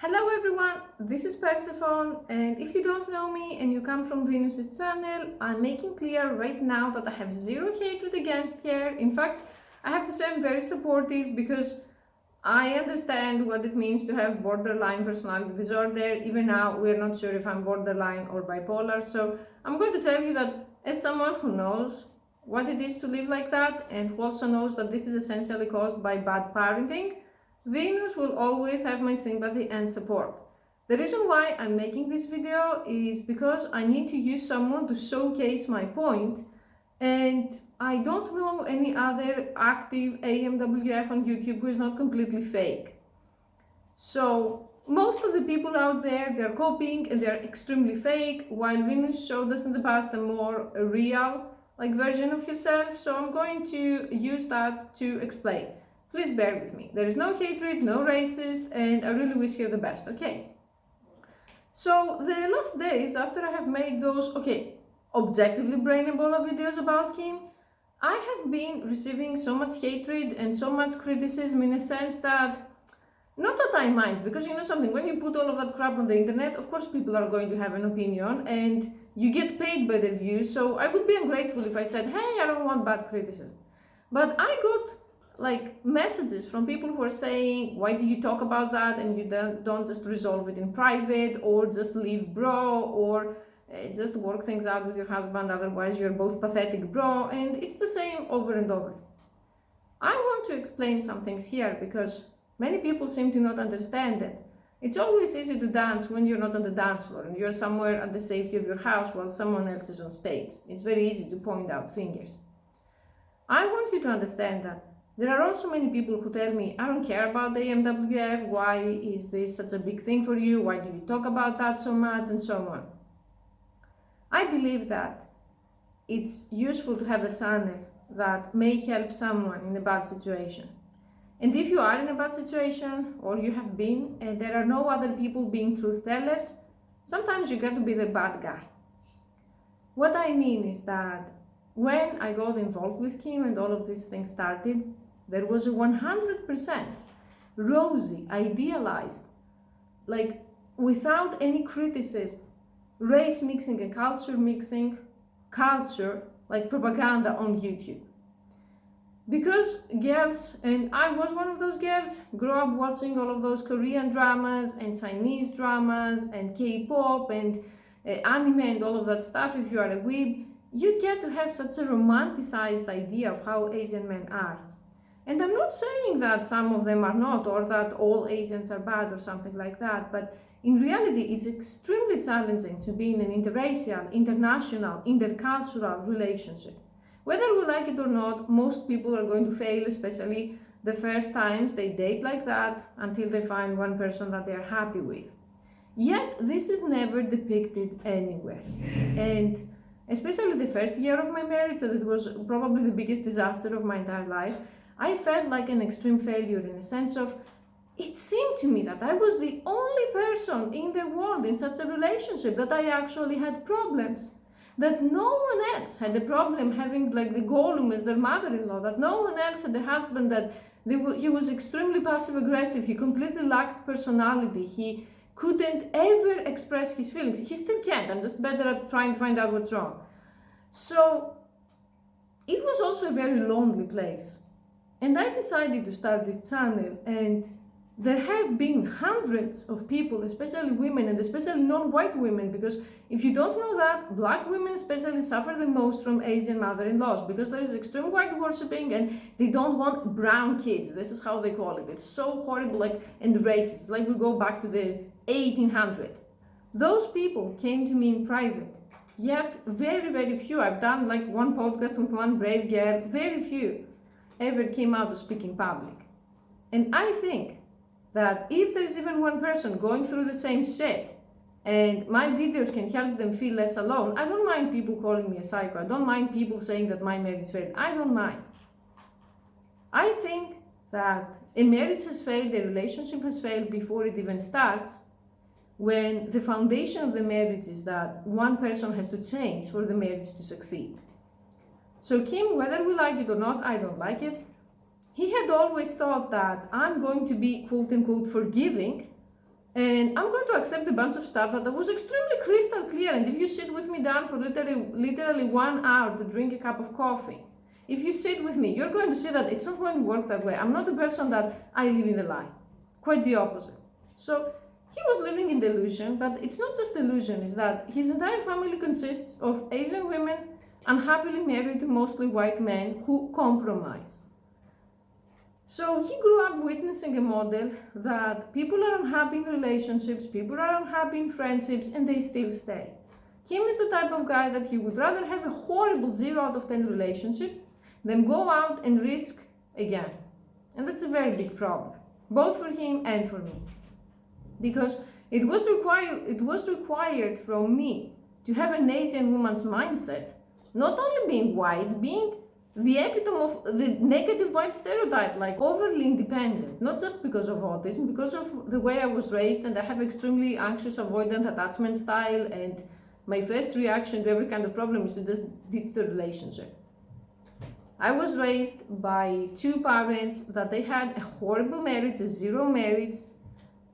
Hello everyone, this is Persephone, and if you don't know me and you come from Venus's channel, I'm making clear right now that I have zero hatred against her. In fact, I have to say I'm very supportive because I understand what it means to have borderline personality disorder. Even now, we're not sure if I'm borderline or bipolar, so I'm going to tell you that as someone who knows what it is to live like that and who also knows that this is essentially caused by bad parenting, Venus will always have my sympathy and support. The reason why I'm making this video is because I need to use someone to showcase my point, and I don't know any other active AMWF on YouTube who is not completely fake. So most of the people out there, they're copying and they're extremely fake, while Venus showed us in the past a more real version of herself. So I'm going to use that to explain. Please bear with me. There is no hatred, no racist, and I really wish her the best, okay? So the last days after I have made those, objectively brain Ebola videos about Kim, I have been receiving so much hatred and so much criticism in a sense that, not that I mind, because you know something, when you put all of that crap on the internet, of course people are going to have an opinion and you get paid by the views, so I would be ungrateful if I said, hey, I don't want bad criticism. But I got messages from people who are saying, why do you talk about that and you don't just resolve it in private, or just leave bro, or just work things out with your husband, otherwise you're both pathetic bro, and it's the same over and over. I want to explain some things here because many people seem to not understand it. It's always easy to dance when you're not on the dance floor and you're somewhere at the safety of your house while someone else is on stage. It's very easy to point out fingers. I want you to understand that there are also many people who tell me, I don't care about the AMWF, why is this such a big thing for you, why do you talk about that so much, and so on. I believe that it's useful to have a channel that may help someone in a bad situation. And if you are in a bad situation, or you have been, and there are no other people being truth tellers, sometimes you get to be the bad guy. What I mean is that when I got involved with Kim and all of these things started, there was a 100% rosy, idealized, without any criticism, race mixing and culture mixing, propaganda on YouTube. Because girls, and I was one of those girls, grew up watching all of those Korean dramas and Chinese dramas and K-pop and anime and all of that stuff. If you are a weeb, you get to have such a romanticized idea of how Asian men are. And I'm not saying that some of them are not, or that all Asians are bad or something like that, but in reality it's extremely challenging to be in an interracial, international, intercultural relationship. Whether we like it or not, most people are going to fail, especially the first times they date like that, until they find one person that they are happy with. Yet this is never depicted anywhere. And especially the first year of my marriage, and it was probably the biggest disaster of my entire life, I felt like an extreme failure in a sense of, it seemed to me that I was the only person in the world in such a relationship that I actually had problems. That no one else had a problem having the Gollum as their mother-in-law, that no one else had a husband that he was extremely passive-aggressive, he completely lacked personality, he couldn't ever express his feelings. He still can't, I'm just better at trying to find out what's wrong. So it was also a very lonely place. And I decided to start this channel, and there have been hundreds of people, especially women, and especially non-white women, because if you don't know that, black women especially suffer the most from Asian mother-in-laws, because there is extreme white worshipping and they don't want brown kids. This is how they call it. It's so horrible and racist. It's like we go back to the 1800s. Those people came to me in private, yet very, very few. I've done one podcast with one brave girl, very few ever came out to speak in public. And I think that if there's even one person going through the same shit and my videos can help them feel less alone, I don't mind people calling me a psycho. I don't mind people saying that my marriage failed. I don't mind. I think that a marriage has failed, a relationship has failed before it even starts, when the foundation of the marriage is that one person has to change for the marriage to succeed. So Kim, whether we like it or not, I don't like it, he had always thought that I'm going to be quote-unquote forgiving And I'm going to accept a bunch of stuff that was extremely crystal clear. And if you sit with me down for literally 1 hour to drink a cup of coffee, if you sit with me, you're going to see that it's not going to work that way. I'm not the person that I live in the lie. Quite the opposite. So he was living in delusion, but it's not just delusion, it's that his entire family consists of Asian women unhappily married to mostly white men who compromise. So he grew up witnessing a model that people are unhappy in relationships, people are unhappy in friendships, and they still stay. Kim is the type of guy that he would rather have a horrible 0 out of 10 relationship than go out and risk again. And that's a very big problem, both for him and for me. Because it was required from me to have an Asian woman's mindset, not only being white, being the epitome of the negative white stereotype, like overly independent, not just because of autism, because of the way I was raised, and I have extremely anxious avoidant attachment style, and my first reaction to every kind of problem is to just ditch the relationship. I was raised by 2 parents that they had a horrible marriage, a 0 marriage,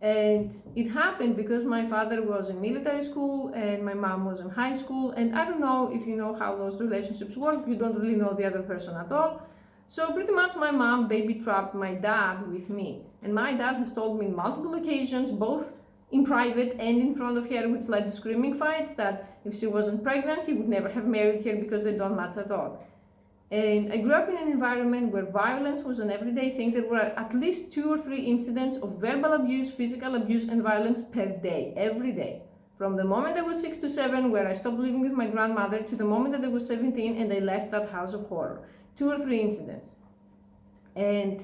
and it happened because my father was in military school and my mom was in high school, and I don't know if you know how those relationships work, you don't really know the other person at all. So pretty much my mom baby trapped my dad with me, and my dad has told me on multiple occasions, both in private and in front of her, which led to screaming fights, that if she wasn't pregnant he would never have married her because they don't match at all. And I grew up in an environment where violence was an everyday thing. There were at least 2 or 3 incidents of verbal abuse, physical abuse, and violence per day, every day. From the moment I was 6 to 7, where I stopped living with my grandmother, to the moment that I was 17 and I left that house of horror. 2 or 3 incidents. And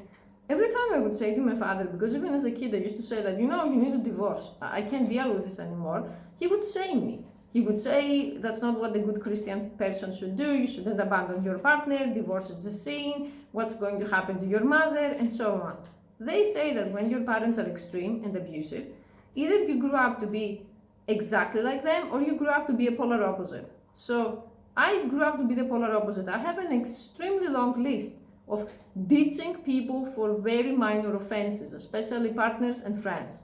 every time I would say to my father, because even as a kid I used to say that, you know, you need a divorce, I can't deal with this anymore, he would shame me. He would say, that's not what a good Christian person should do, you shouldn't abandon your partner, divorce is a sin, what's going to happen to your mother, and so on. They say that when your parents are extreme and abusive, either you grew up to be exactly like them, or you grew up to be a polar opposite. So I grew up to be the polar opposite. I have an extremely long list of ditching people for very minor offenses, especially partners and friends.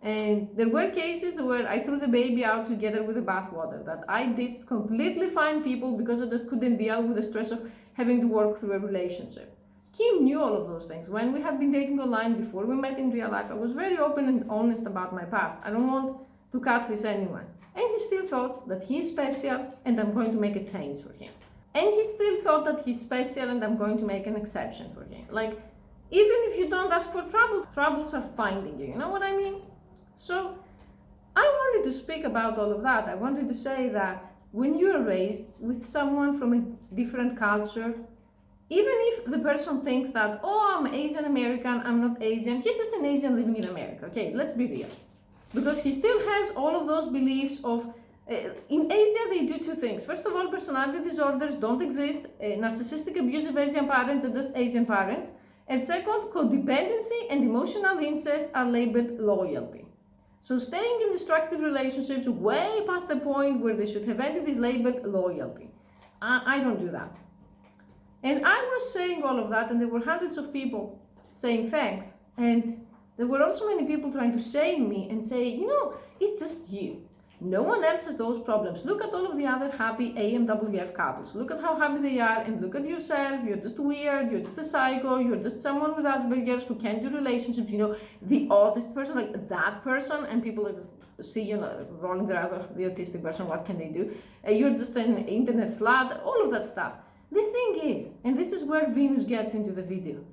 And there were cases where I threw the baby out together with the bathwater, that I ditched completely fine people because I just couldn't deal with the stress of having to work through a relationship. Kim knew all of those things. When we had been dating online before we met in real life, I was very open and honest about my past. I don't want to catfish anyone. And he still thought that he's special and I'm going to make a change for him. And he still thought that he's special and I'm going to make an exception for him. Like, even if you don't ask for trouble, troubles are finding you, you know what I mean? So I wanted to speak about all of that. I wanted to say that when you are raised with someone from a different culture, even if the person thinks that, oh, I'm Asian American, I'm not Asian, he's just an Asian living in America, okay, let's be real. Because he still has all of those beliefs of, in Asia they do 2 things. First of all, personality disorders don't exist, narcissistic abusive Asian parents are just Asian parents. And second, codependency and emotional incest are labeled loyalty. So staying in destructive relationships way past the point where they should have ended is labeled loyalty. I don't do that. And I was saying all of that, and there were hundreds of people saying thanks, and there were also many people trying to shame me and say, you know, it's just you. No one else has those problems. Look at all of the other happy AMWF couples. Look at how happy they are, and look at yourself. You're just weird, you're just a psycho, you're just someone with Asperger's who can't do relationships, you know, the autist person, like that person, and people like, see you know, rolling their eyes off the autistic person, what can they do? You're just an internet slut, all of that stuff. The thing is, and this is where Venus gets into the video,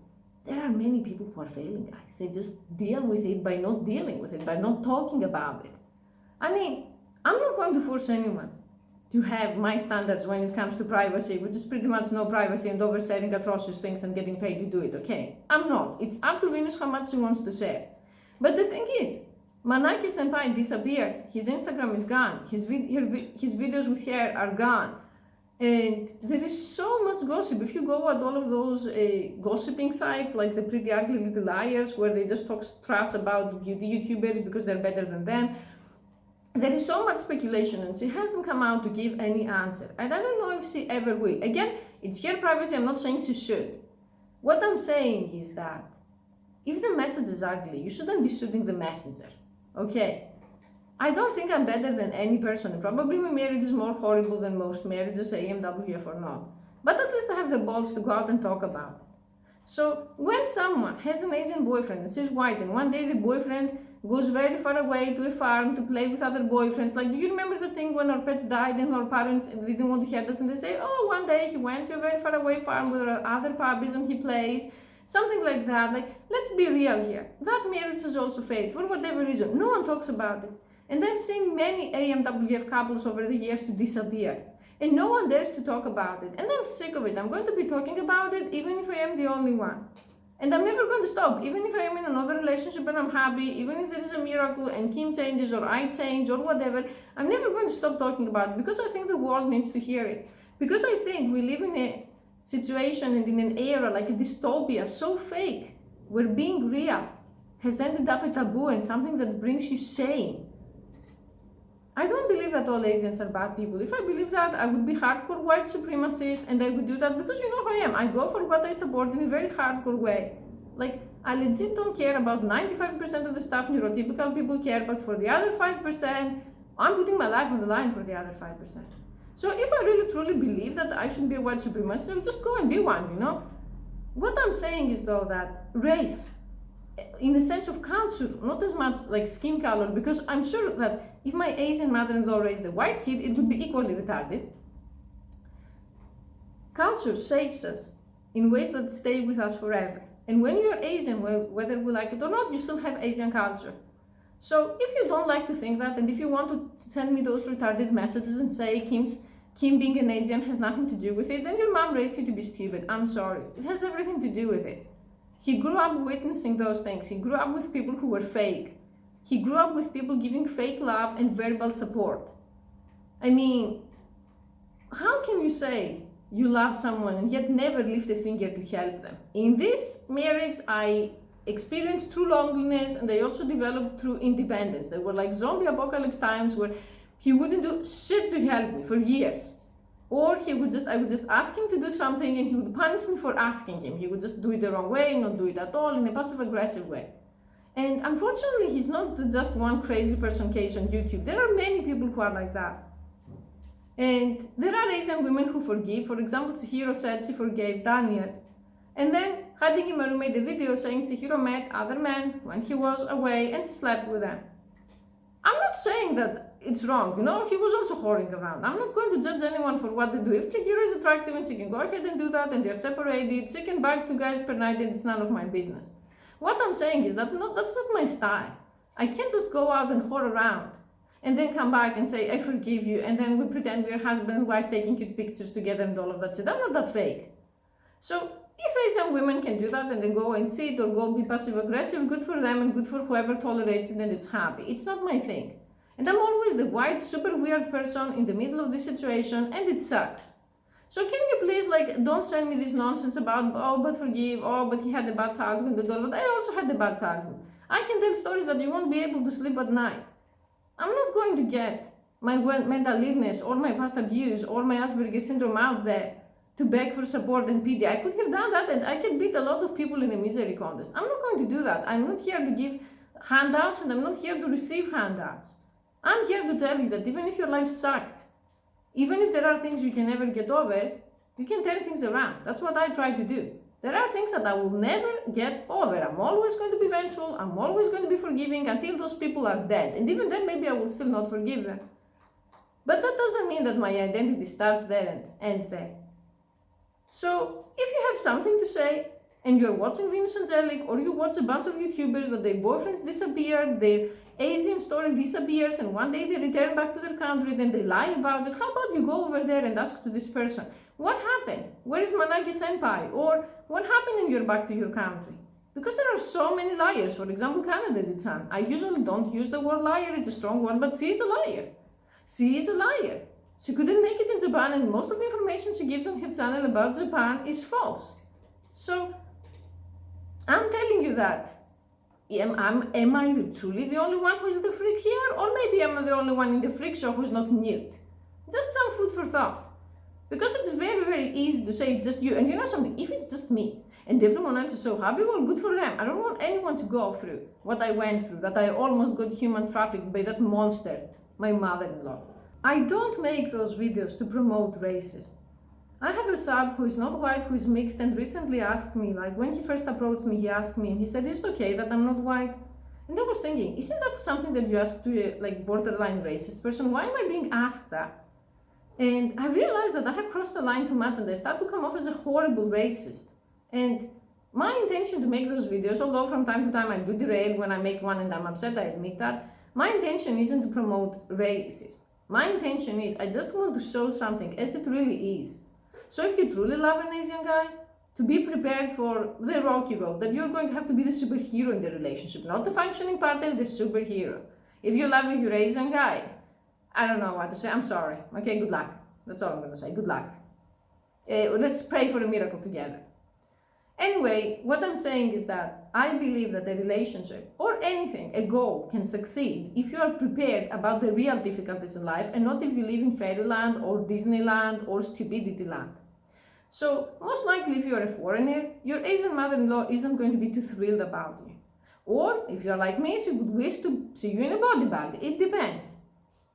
there are many people who are failing, guys. They just deal with it by not dealing with it, by not talking about it. I mean, I'm not going to force anyone to have my standards when it comes to privacy, which is pretty much no privacy and oversharing atrocious things and getting paid to do it, okay? I'm not. It's up to Venus how much she wants to share. But the thing is, Manaki Senpai disappeared. His Instagram is gone. His videos with her are gone. And there is so much gossip. If you go at all of those gossiping sites, like the Pretty Ugly Little Liars, where they just talk trash about beauty YouTubers because they're better than them, there is so much speculation, and she hasn't come out to give any answer. And I don't know if she ever will. Again, it's her privacy, I'm not saying she should. What I'm saying is that if the message is ugly, you shouldn't be shooting the messenger. Okay. I don't think I'm better than any person. Probably my marriage is more horrible than most marriages, AMWF or not. But at least I have the balls to go out and talk about it. So when someone has an Asian boyfriend and she's white, and one day the boyfriend goes very far away to a farm to play with other boyfriends, like, do you remember the thing when our pets died and our parents didn't want to hear us, and they say, oh, one day he went to a very far away farm with other puppies and he plays, something like that. Like, let's be real here. That marriage has also failed for whatever reason. No one talks about it. And I've seen many AMWF couples over the years to disappear. And no one dares to talk about it. And I'm sick of it. I'm going to be talking about it even if I am the only one. And I'm never going to stop. Even if I am in another relationship and I'm happy, even if there is a miracle and Kim changes or I change or whatever, I'm never going to stop talking about it because I think the world needs to hear it. Because I think we live in a situation and in an era like a dystopia so fake where being real has ended up a taboo and something that brings you shame. I don't believe that all Asians are bad people. If I believe that, I would be hardcore white supremacist, and I would do that because you know who I am. I go for what I support in a very hardcore way. Like, I legit don't care about 95% of the stuff neurotypical people care, but for the other 5%, I'm putting my life on the line for the other 5%. So if I really truly believe that I should be a white supremacist, I'll just go and be one, you know? What I'm saying is though that race, in the sense of culture, not as much like skin color, because I'm sure that if my Asian mother-in-law raised a white kid, it would be equally retarded. Culture shapes us in ways that stay with us forever. And when you're Asian, whether we like it or not, you still have Asian culture. So if you don't like to think that, and if you want to send me those retarded messages and say Kim being an Asian has nothing to do with it, then your mom raised you to be stupid. I'm sorry. It has everything to do with it. He grew up witnessing those things. He grew up with people who were fake. He grew up with people giving fake love and verbal support. I mean, how can you say you love someone and yet never lift a finger to help them? In this marriage, I experienced true loneliness, and I also developed true independence. There were like zombie apocalypse times where he wouldn't do shit to help me for years. Or I would just ask him to do something and he would punish me for asking him. He would just do it the wrong way, not do it at all, in a passive-aggressive way. And unfortunately, he's not just one crazy person case on YouTube. There are many people who are like that. And there are Asian women who forgive. For example, Chihiro said she forgave Daniel. And then Hadigimaru made a video saying Chihiro met other men when he was away and she slept with them. I'm not saying that it's wrong, you know, he was also whoring around. I'm not going to judge anyone for what they do. If Chihiro is attractive and she can go ahead and do that and they're separated, she can bag 2 guys per night and it's none of my business. What I'm saying is that that's not my style. I can't just go out and whore around and then come back and say, I forgive you, and then we pretend we're husband and wife taking cute pictures together and all of that shit. I'm not that fake. So if Asian women can do that and then go and cheat or go be passive-aggressive, good for them and good for whoever tolerates it and it's happy. It's not my thing. And I'm always the white, super weird person in the middle of this situation, and it sucks. So can you please, like, don't send me this nonsense about, oh, but forgive, oh, but he had a bad childhood, and all that. I also had a bad childhood. I can tell stories that you won't be able to sleep at night. I'm not going to get my mental illness or my past abuse or my Asperger's syndrome out there to beg for support and pity. I could have done that, and I can beat a lot of people in a misery contest. I'm not going to do that. I'm not here to give handouts, and I'm not here to receive handouts. I'm here to tell you that even if your life sucked, even if there are things you can never get over, you can turn things around. That's what I try to do. There are things that I will never get over. I'm always going to be vengeful. I'm always going to be forgiving until those people are dead. And even then, maybe I will still not forgive them. But that doesn't mean that my identity starts there and ends there. So if you have something to say, and you're watching Venus Angelic, or you watch a bunch of YouTubers that their boyfriends disappeared, their Asian story disappears, and one day they return back to their country, then they lie about it, how about you go over there and ask to this person, what happened? Where is Managi Senpai? Or what happened and you're back to your country? Because there are so many liars. For example, Canada did some. I usually don't use the word liar, it's a strong word, but she is a liar. She is a liar. She couldn't make it in Japan, and most of the information she gives on her channel about Japan is false. So, I'm telling you that. Am I truly the only one who is the freak here? Or maybe I'm the only one in the freak show who's not nude? Just some food for thought. Because it's very, very easy to say it's just you. And you know something, if it's just me, and everyone else is so happy, well, good for them. I don't want anyone to go through what I went through, that I almost got human trafficked by that monster, my mother-in-law. I don't make those videos to promote racism. I have a sub who is not white, who is mixed, and recently asked me, like when he first approached me, he asked me, and he said, is it okay that I'm not white? And I was thinking, isn't that something that you ask to a like borderline racist person? Why am I being asked that? And I realized that I have crossed the line too much, and I start to come off as a horrible racist. And my intention to make those videos, although from time to time I do derail when I make one and I'm upset, I admit that, my intention isn't to promote racism. My intention is, I just want to show something as it really is. So if you truly love an Asian guy, to be prepared for the rocky road, that you're going to have to be the superhero in the relationship, not the functioning partner, the superhero. If you love your Asian guy, I don't know what to say, I'm sorry. Okay, good luck. That's all I'm going to say, good luck. Let's pray for a miracle together. Anyway, what I'm saying is that I believe that a relationship or anything, a goal, can succeed if you are prepared about the real difficulties in life and not if you live in fairyland or Disneyland or stupidity land. So, most likely if you are a foreigner, your Asian mother-in-law isn't going to be too thrilled about you. Or, if you are like me, she would wish to see you in a body bag. It depends.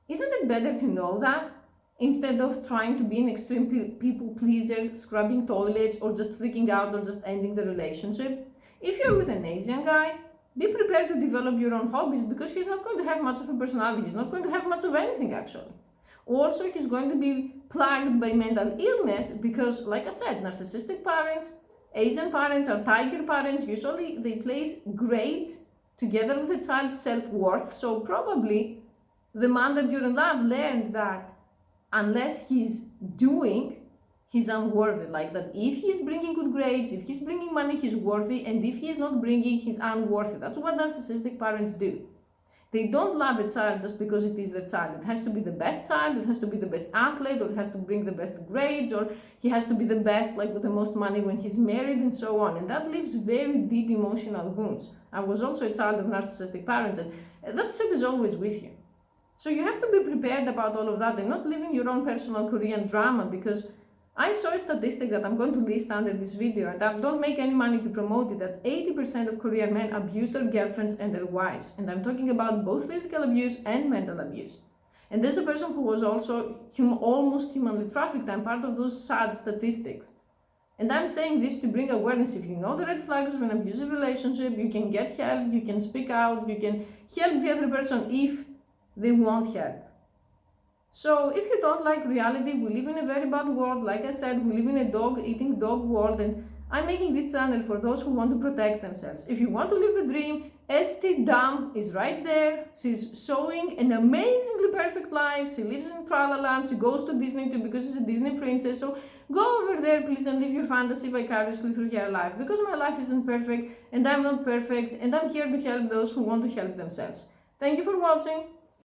Isn't it better to know that, instead of trying to be an extreme people pleaser, scrubbing toilets, or just freaking out, or just ending the relationship? If you're with an Asian guy, be prepared to develop your own hobbies, because he's not going to have much of a personality. He's not going to have much of anything, actually. Also, he's going to be plagued by mental illness because, like I said, narcissistic parents, Asian parents are tiger parents. Usually they place grades together with a child's self-worth. So probably the man that you're in love learned that unless he's doing, he's unworthy. Like that if he's bringing good grades, if he's bringing money, he's worthy. And if he's not bringing, he's unworthy. That's what narcissistic parents do. They don't love a child just because it is their child. It has to be the best child, it has to be the best athlete, or it has to bring the best grades, or he has to be the best, like with the most money when he's married, and so on. And that leaves very deep emotional wounds. I was also a child of narcissistic parents, and that shit is always with you. So you have to be prepared about all of that and not live in your own personal Korean drama, because I saw a statistic that I'm going to list under this video, and I don't make any money to promote it, that 80% of Korean men abuse their girlfriends and their wives. And I'm talking about both physical abuse and mental abuse. And there's a person who was also almost humanly trafficked. I'm part of those sad statistics. And I'm saying this to bring awareness. If you know the red flags of an abusive relationship, you can get help, you can speak out, you can help the other person if they want help. So if you don't like reality, we live in a very bad world. Like I said, we live in a dog-eating dog world, and I'm making this channel for those who want to protect themselves. If you want to live the dream, ST Dam is right there. She's showing an amazingly perfect life. She lives in Tralaland. She goes to Disney too because she's a Disney princess. So go over there, please, and live your fantasy vicariously through her life. Because my life isn't perfect, and I'm not perfect, and I'm here to help those who want to help themselves. Thank you for watching.